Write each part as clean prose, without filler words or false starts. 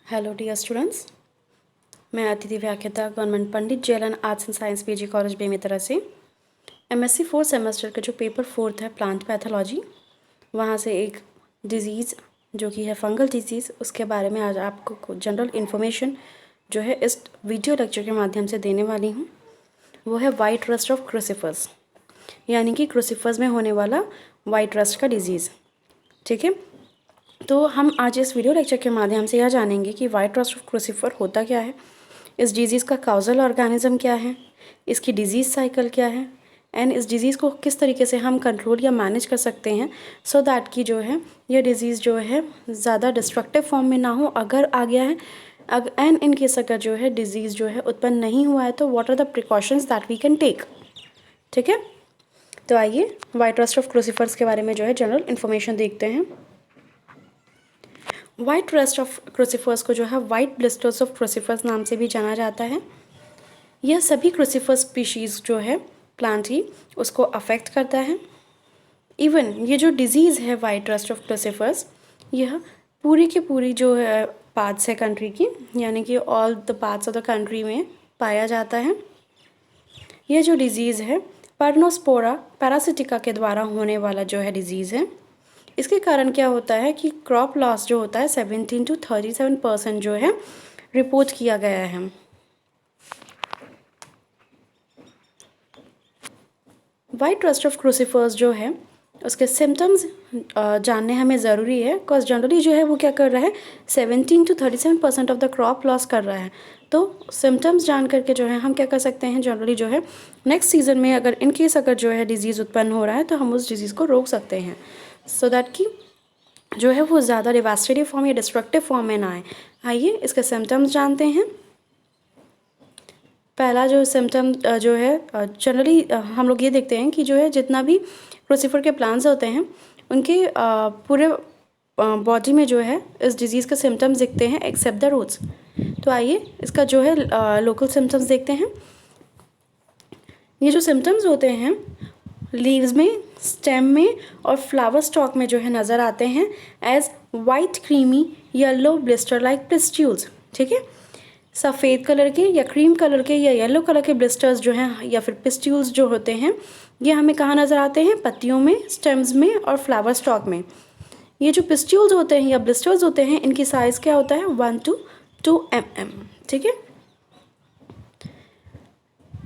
Hello dear students, मैं अतिथि व्याख्याता government Pandit Jailal arts and science PG college Bemetara से एमएससी 4 सेमेस्टर का जो पेपर 4 है प्लांट पैथोलॉजी, वहाँ से एक डिज़ीज़ जो कि है फंगल डिजीज़, उसके बारे में आज आपको जनरल इन्फॉर्मेशन जो है इस वीडियो लेक्चर के माध्यम से देने वाली हूँ। वो है वाइट रस्ट ऑफ क्रूसिफर्स, यानी कि क्रूसिफर्स में होने वाला वाइट रस्ट का डिज़ीज़। ठीक है, तो हम आज इस वीडियो लेक्चर के माध्यम से यह जानेंगे कि वाइट रस्ट ऑफ क्रूसिफर होता क्या है, इस डिज़ीज़ का काउजल ऑर्गेनिज्म क्या है, इसकी डिज़ीज़ साइकिल क्या है, एंड इस डिज़ीज़ को किस तरीके से हम कंट्रोल या मैनेज कर सकते हैं सो दैट कि जो है यह डिज़ीज़ जो है ज़्यादा डिस्ट्रक्टिव फॉर्म में ना हो। अगर आ गया है एंड इन केस अगर जो है डिज़ीज़ जो है उत्पन्न नहीं हुआ है तो what are the precautions that we can take. ठीक है, तो आइए वाइट रस्ट ऑफ क्रूसिफर्स के बारे में जो है जनरल इन्फॉर्मेशन देखते हैं। वाइट रस्ट ऑफ क्रूसिफर्स को जो है वाइट ब्लिस्टर्स ऑफ क्रूसिफर्स नाम से भी जाना जाता है। यह सभी क्रूसिफर्स स्पीशीज़ जो है प्लांट ही उसको अफेक्ट करता है। इवन ये जो डिज़ीज़ है वाइट रस्ट ऑफ क्रूसिफर्स, यह पूरी की पूरी जो है पार्ट्स है कंट्री की, यानी कि all the parts of the country में पाया जाता है। यह जो डिज़ीज़ है पर्नोस्पोरा पैरासिटिका के द्वारा होने वाला जो है डिज़ीज़ है। इसके कारण क्या होता है कि क्रॉप लॉस जो होता है 17 to 37% जो है रिपोर्ट किया गया है। वाइट रस्ट ऑफ क्रूसिफर्स जो है उसके सिम्टम्स जानने हमें ज़रूरी है, बिकॉज जनरली जो है वो क्या कर रहा है 17 to 37% of the crop loss कर रहा है। तो सिम्टम्स जान करके जो है हम क्या कर सकते हैं, जनरली जो है नेक्स्ट सीजन में अगर इन केस अगर जो है डिज़ीज़ उत्पन्न हो रहा है तो हम उस डिज़ीज़ को रोक सकते हैं सो दैट कि जो है वो ज़्यादा डिवास्टेटिव फॉर्म या डिस्ट्रक्टिव फॉर्म में ना आए। आइए इसके सिम्टम्स जानते हैं। पहला जो सिम्टम जो है जनरली हम लोग ये देखते हैं कि जो है जितना भी क्रूसिफर के प्लांट्स होते हैं उनके पूरे बॉडी में जो है इस डिज़ीज़ के सिम्टम्स दिखते हैं एक्सेप्ट द रूट्स। तो आइए इसका जो है लोकल सिम्टम्स देखते हैं। ये जो सिम्टम्स होते हैं लीव्स में, स्टेम में और फ्लावर स्टॉक में जो है नज़र आते हैं as white creamy yellow blister like pustules. ठीक है, सफ़ेद कलर के या क्रीम कलर के या येलो कलर के ब्लिस्टर्स जो हैं या फिर पिस्ट्यूल्स जो होते हैं ये हमें कहाँ नज़र आते हैं, पत्तियों में, स्टेम्स में और फ्लावर स्टॉक में। ये जो पिस्ट्यूल्स होते हैं या ब्लिस्टर्स होते हैं इनकी साइज़ क्या होता है 1 to 2 mm। ठीक है,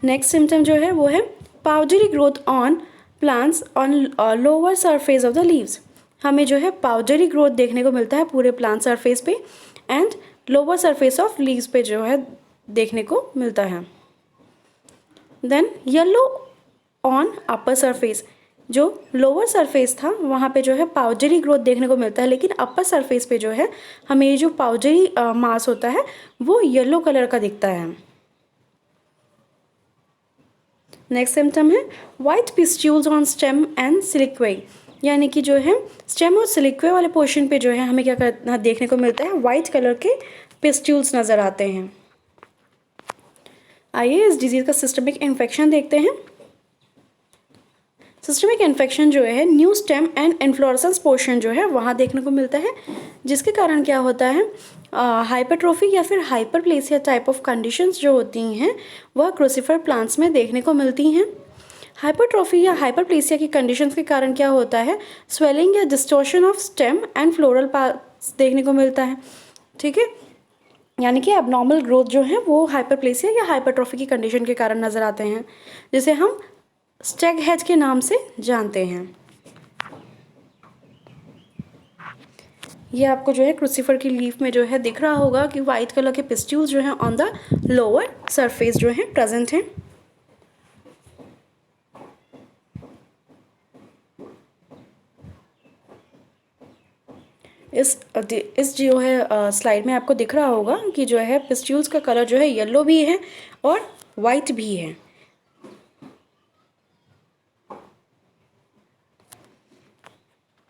नेक्स्ट सिम्टम जो है वो है powdery growth on plants on lower surface of the leaves. हमें जो है पाउडरी ग्रोथ देखने को मिलता है पूरे प्लांट सरफेस पे and lower surface of leaves पे जो है देखने को मिलता है। Then yellow on upper surface, जो लोअर सरफेस था वहाँ पे जो है पाउडरी ग्रोथ देखने को मिलता है, लेकिन अपर सरफेस पे जो है हमें ये जो पाउडरी मास होता है वो येलो कलर का दिखता है। नेक्स्ट सिम्टम है वाइट पिस्ट्यूल्स ऑन स्टेम एंड सिलिक्वे, यानी कि जो है स्टेम और सिलिक्वे वाले पोर्शन पे जो है हमें क्या करना देखने को मिलता है, वाइट कलर के पिस्ट्यूल्स नज़र आते हैं। आइए इस डिजीज़ का सिस्टमिक इन्फेक्शन देखते हैं। सिस्टमिक इन्फेक्शन जो है new stem and inflorescence portion जो है वहाँ देखने को मिलता है, जिसके कारण क्या होता है हाइपरट्रोफी या फिर हाइपरप्लेसिया टाइप ऑफ कंडीशंस जो होती हैं वह क्रूसिफर प्लांट्स में देखने को मिलती हैं। हाइपरट्रोफी या हाइपरप्लेसिया की कंडीशंस के कारण क्या होता है, स्वेलिंग या distortion of stem and floral parts देखने को मिलता है। ठीक है, यानी कि एबनॉर्मल ग्रोथ जो है वो हाइपरप्लेसिया या हाइपरट्रोफी की कंडीशन के कारण नज़र आते हैं, जिसे हम स्टेग हेड के नाम से जानते हैं। ये आपको जो है क्रूसिफर की लीफ में जो है दिख रहा होगा कि वाइट कलर के पिस्ट्यूल्स जो हैं ऑन द लोअर सरफेस जो है प्रेजेंट हैं। इस जो है स्लाइड में आपको दिख रहा होगा कि जो है पिस्ट्यूल्स का कलर जो है येलो भी है और वाइट भी है।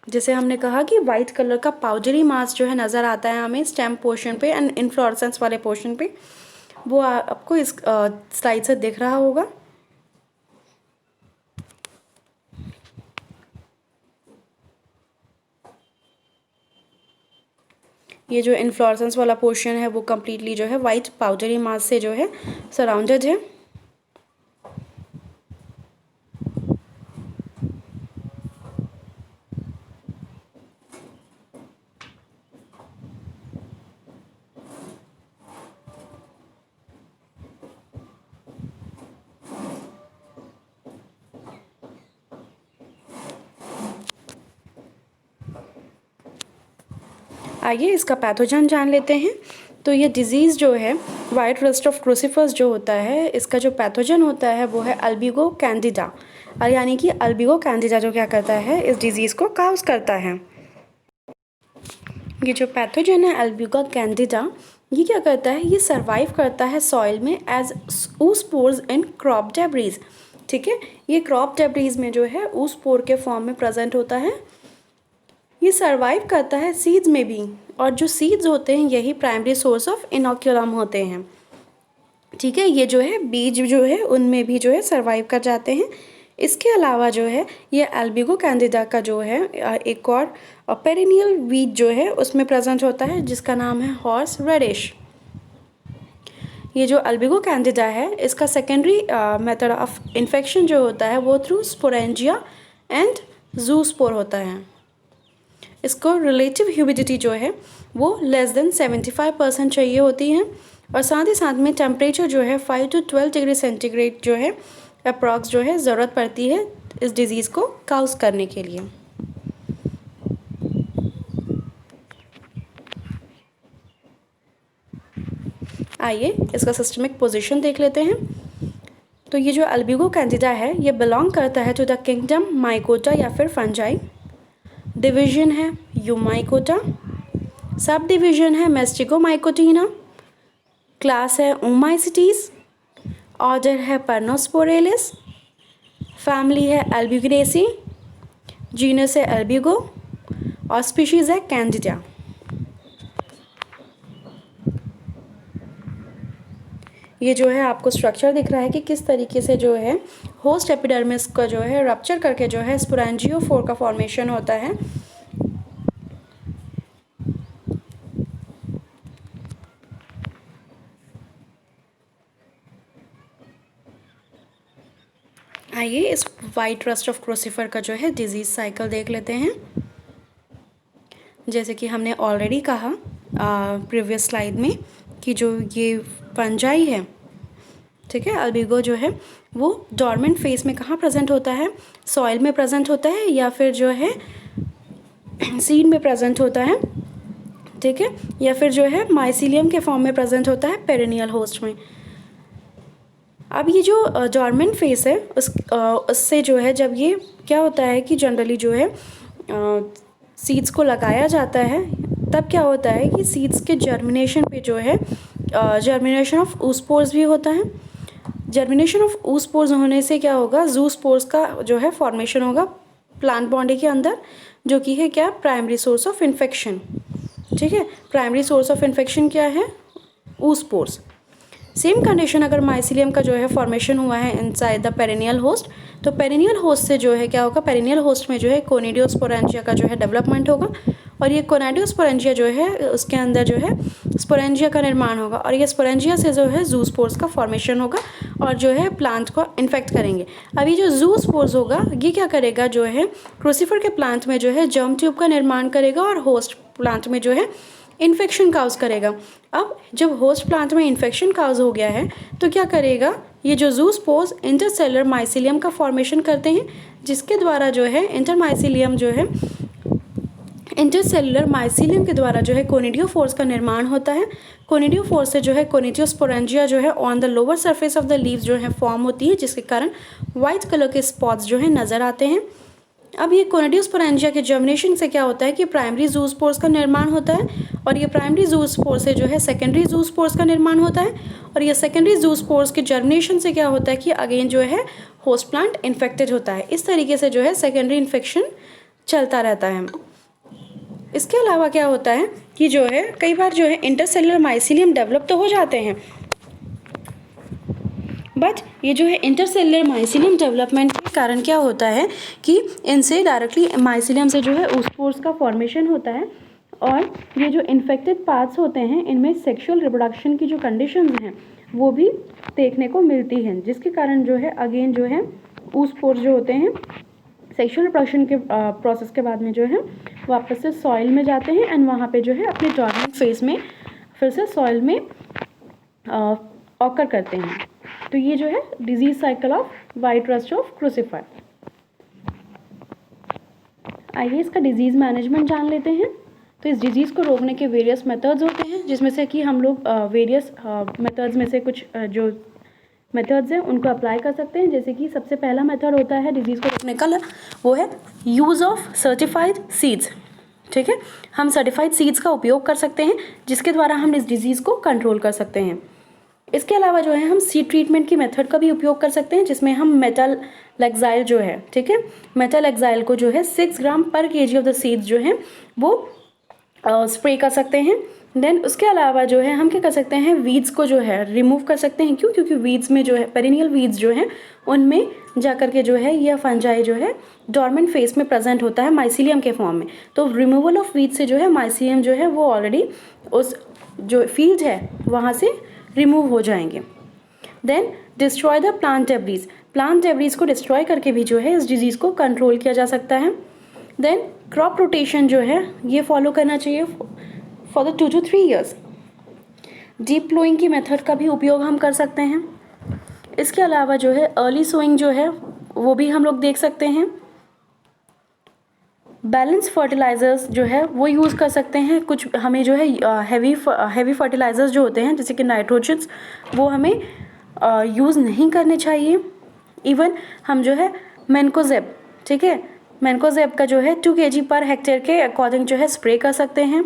जैसे हमने कहा कि वाइट कलर का पाउडरी मास जो है नज़र आता है हमें स्टेम पोर्शन पे एंड इन्फ्लोरेसेंस वाले पोर्शन पे, वो आपको इस स्लाइड से दिख रहा होगा। ये जो इन्फ्लोरेसेंस वाला पोर्शन है वो कम्प्लीटली जो है वाइट पाउडरी मास से जो है सराउंडेड है। आइए इसका पैथोजन जान लेते हैं। तो ये डिज़ीज़ जो है वाइट रस्ट ऑफ क्रूसीफर्स जो होता है, इसका जो पैथोजन होता है वो है अल्बिगो कैंडिडा, और यानी कि अल्बिगो कैंडिडा जो क्या करता है, इस डिज़ीज़ को काउज करता है। ये जो पैथोजन है अल्बिगो कैंडिडा, ये क्या करता है, ये सर्वाइव करता है सॉइल में as oospores in crop debris. ठीक है, ये क्रॉप डेब्रीज में जो है oospore के फॉर्म में प्रेजेंट होता है। ये सर्वाइव करता है सीड्स में भी, और जो सीड्स होते हैं यही प्राइमरी सोर्स ऑफ इनोक्यूलम होते हैं। ठीक है, ये जो है बीज जो है उनमें भी जो है सर्वाइव कर जाते हैं। इसके अलावा जो है ये अल्बिगो कैंडिडा का जो है एक और पेरिनियल वीड जो है उसमें प्रेजेंट होता है, जिसका नाम है हॉर्स रेडिश। ये जो अल्बिगो कैंडिडा है, इसका सेकेंडरी मेथड ऑफ इन्फेक्शन जो होता है वो थ्रू स्पोरेंजिया एंड जूस्पोर होता है। इसको रिलेटिव ह्यूमिडिटी जो है वो लेस देन 75% चाहिए होती है, और साथ ही साथ में टेम्परेचर जो है 5 to 12 डिग्री सेंटीग्रेड जो है अप्रॉक्स जो है ज़रूरत पड़ती है इस डिज़ीज़ को काउज करने के लिए। आइए इसका सिस्टमिक पोजीशन देख लेते हैं। तो ये जो अल्बिगो कैंडिडा है ये बिलोंग करता है टू द किंगडम माइकोटा या फिर फंजाई। डिवीजन है यूमाइकोटा, सब डिवीजन है मेस्टिगोमाइकोटीना, क्लास है ओमाइसिटीज, ऑर्डर है परनोस्पोरेलिस, फैमिली है अल्बिगेसी, जीनस है अल्बिगो, और स्पीशीज है कैंडिडा। ये जो है आपको स्ट्रक्चर दिख रहा है कि किस तरीके से जो है होस्ट एपिडर्मिस का जो है रप्चर करके जो है स्पोरेंजियोफोर का फॉर्मेशन होता है। आइए इस वाइट रस्ट ऑफ क्रूसीफर का जो है डिजीज़ साइकिल देख लेते हैं। जैसे कि हमने ऑलरेडी कहा प्रीवियस स्लाइड में कि जो ये फंजाई है, ठीक है, अल्बिगो जो है वो डॉर्मेंट फेज में कहाँ प्रेजेंट होता है, सॉइल में प्रेजेंट होता है या फिर जो है सीड में प्रेजेंट होता है, ठीक है, या फिर जो है माइसीलियम के फॉर्म में प्रेजेंट होता है पेरिनियल होस्ट में। अब ये जो डॉर्मेंट फेस है उससे जो है जब ये क्या होता है कि जनरली जो है सीड्स को लगाया जाता है, तब क्या होता है कि सीड्स के जर्मिनेशन पे जो है जर्मिनेशन ऑफ oospores भी होता है। जर्मिनेशन ऑफ oospores होने से क्या होगा, जूस्पोर्स का जो है फॉर्मेशन होगा प्लांट बॉडी के अंदर, जो कि है क्या, प्राइमरी सोर्स ऑफ इन्फेक्शन। ठीक है, प्राइमरी सोर्स ऑफ इन्फेक्शन क्या है, oospores। सेम कंडीशन अगर माइसीलियम का जो है फॉर्मेशन हुआ है इनसाइड द पेरिनियल होस्ट, तो पेरिनियल होस्ट से जो है क्या होगा, पेरिनियल होस्ट में जो है कोनिडियोस्पोरेंजिया का जो है डेवलपमेंट होगा, और ये कोनिडियोस्पोरेंजिया जो है उसके अंदर जो है स्पोरेंजिया का निर्माण होगा, और ये स्पोरेंजिया से जो है जूस्पोर्स का फॉर्मेशन होगा और जो है प्लांट को इन्फेक्ट करेंगे। अभी जो जूस्पोर्स होगा ये क्या करेगा, जो है क्रूसीफर के प्लांट में जो है जर्म ट्यूब का निर्माण करेगा और होस्ट प्लांट में जो है इन्फेक्शन काउज करेगा। अब जब होस्ट प्लांट में इन्फेक्शन काउज हो गया है तो क्या करेगा, ये जो जूस्पोर्स इंटरसेलुलर माइसीलियम का फॉर्मेशन करते हैं, जिसके द्वारा जो है इंटरमाइसीलियम जो है इंटरसेलुलर माइसीलियम के द्वारा जो है कोनिडियोफोर्स का निर्माण होता है। कोनिडियोफोर्स से जो है कोनिडियोस्पोरेंजिया जो है on the lower surface of the leaves जो है फॉर्म होती है, जिसके कारण वाइट कलर के स्पॉट्स जो है नज़र आते हैं। अब ये कोनिडियोस्पोरेंजिया के जर्मिनेशन से क्या होता है कि प्राइमरी जूस्पोर्स का निर्माण होता है, और ये प्राइमरी जूस्पोर्स से जो है सेकेंडरी जूस्पोर्स का निर्माण होता है, और ये सेकेंडरी जूस्पोर्स के जर्मिनेशन से क्या होता है कि अगेन जो है होस्ट प्लांट इन्फेक्टेड होता है। इस तरीके से जो है सेकेंडरी इन्फेक्शन चलता रहता है। इसके अलावा क्या होता है कि जो है कई बार जो है इंटरसेलुलर माइसीलियम डेवलप तो हो जाते हैं, बट ये जो है इंटरसेलुलर माइसीलियम डेवलपमेंट के कारण क्या होता है कि इनसे डायरेक्टली माइसीलियम से जो है oospores का फॉर्मेशन होता है, और ये जो इन्फेक्टेड पार्ट्स होते हैं इनमें सेक्सुअल रिप्रोडक्शन की जो कंडीशंस हैं वो भी देखने को मिलती हैं, जिसके कारण जो है अगेन जो है oospores जो होते हैं सेक्सुअल रिप्रोडक्शन के प्रोसेस के बाद में जो है वापस से सॉइल में जाते हैं एंड वहाँ पे जो है अपने डॉर्मेंट फेज में फिर से सॉइल में ऑकर करते हैं। तो ये जो है disease cycle of white rust of crucifer. आइए इसका डिजीज़ मैनेजमेंट जान लेते हैं। तो इस डिजीज़ को रोकने के वेरियस मेथड्स होते हैं, जिसमें से कि हम लोग वेरियस मेथड्स में से कुछ जो मेथड्स हैं उनको अप्लाई कर सकते हैं। जैसे कि सबसे पहला मेथड होता है डिजीज़ को रोकने का, वो है यूज़ ऑफ सर्टिफाइड सीड्स। ठीक है, हम सर्टिफाइड सीड्स का उपयोग कर सकते हैं जिसके द्वारा हम इस डिजीज़ को कंट्रोल कर सकते हैं। इसके अलावा जो है हम सीड ट्रीटमेंट की मेथड का भी उपयोग कर सकते हैं, जिसमें हम मेटालेक्साइल जो है, ठीक है, मेटालेक्साइल को जो है 6 ग्राम पर केजी ऑफ द सीड्स जो है वो स्प्रे कर सकते हैं। देन उसके अलावा जो है हम क्या कर सकते हैं, वीड्स को जो है रिमूव कर सकते हैं। क्यों? क्योंकि वीड्स में जो है पेरिनियल वीड्स जो हैं उनमें जाकर के जो है यह फंजाई जो है डॉर्मेंट फेस में प्रेजेंट होता है माइसीलियम के फॉर्म में। तो रिमूवल ऑफ वीड से जो है माइसीलियम जो है वो ऑलरेडी उस जो फील्ड है वहाँ से रिमूव हो जाएंगे। Then destroy the plant debris, plant debris को डिस्ट्रॉय करके भी जो है इस डिजीज़ को कंट्रोल किया जा सकता है। देन क्रॉप रोटेशन जो है ये फॉलो करना चाहिए for the 2 to 3 years। Deep ploughing की मेथड का भी उपयोग हम कर सकते हैं। इसके अलावा जो है अर्ली सोइंग जो है वो भी हम लोग देख सकते हैं। बैलेंस फर्टिलाइज़र्स जो है वो यूज़ कर सकते हैं। कुछ हमें जो है हैवी फर्टिलाइज़र्स जो होते हैं जैसे कि नाइट्रोजन्स वो हमें यूज़ नहीं करने चाहिए। इवन हम जो है मैनकोजेब, ठीक है, मैनकोजेब का जो है 2 kg पर हेक्टेयर के अकॉर्डिंग जो है स्प्रे कर सकते हैं।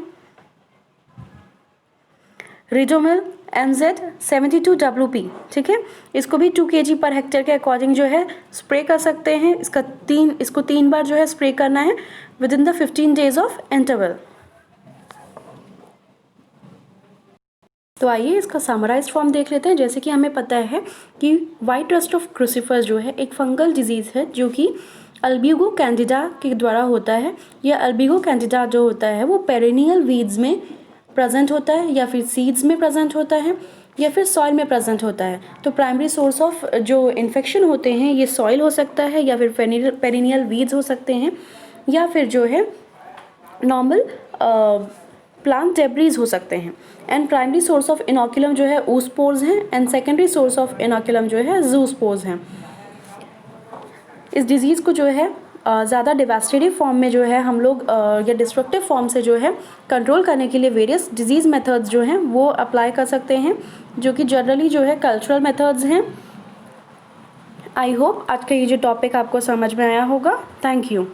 रिडोमिल NZ72WP, ठीक है, इसको भी 2 kg पर हेक्टेयर के अकॉर्डिंग जो है स्प्रे कर सकते हैं। इसको 3 बार जो है स्प्रे करना है with in the 15 days of interval. तो आइए इसका समराइज्ड फॉर्म देख लेते हैं। जैसे कि हमें पता है कि वाइट रस्ट ऑफ क्रूसीफर जो है एक फंगल डिजीज़ है जो कि अल्बिगो कैंडिडा के द्वारा होता है। यह अल्बिगो कैंडिडा जो होता है वो पेरिनियल वीड्स में प्रेजेंट होता है या फिर सीड्स में प्रेजेंट होता है या फिर सॉइल में प्रेजेंट होता है। तो प्राइमरी सोर्स ऑफ जो इन्फेक्शन होते हैं ये सॉइल हो सकता है या फिर पेरिनियल वीड्स हो सकते हैं या फिर जो है नॉर्मल प्लांट डेब्रीज हो सकते हैं। And primary source of inoculum जो है oospores हैं and secondary source of inoculum जो है zoospores हैं। इस डिज़ीज़ को जो है ज़्यादा डिवास्टेटिव फॉर्म में जो है हम लोग या डिस्ट्रक्टिव फॉर्म से जो है कंट्रोल करने के लिए वेरियस डिजीज़ मेथड्स जो हैं वो अप्लाई कर सकते हैं, जो कि जनरली जो है कल्चरल मेथड्स हैं। आई होप आज का ये जो टॉपिक आपको समझ में आया होगा। Thank you.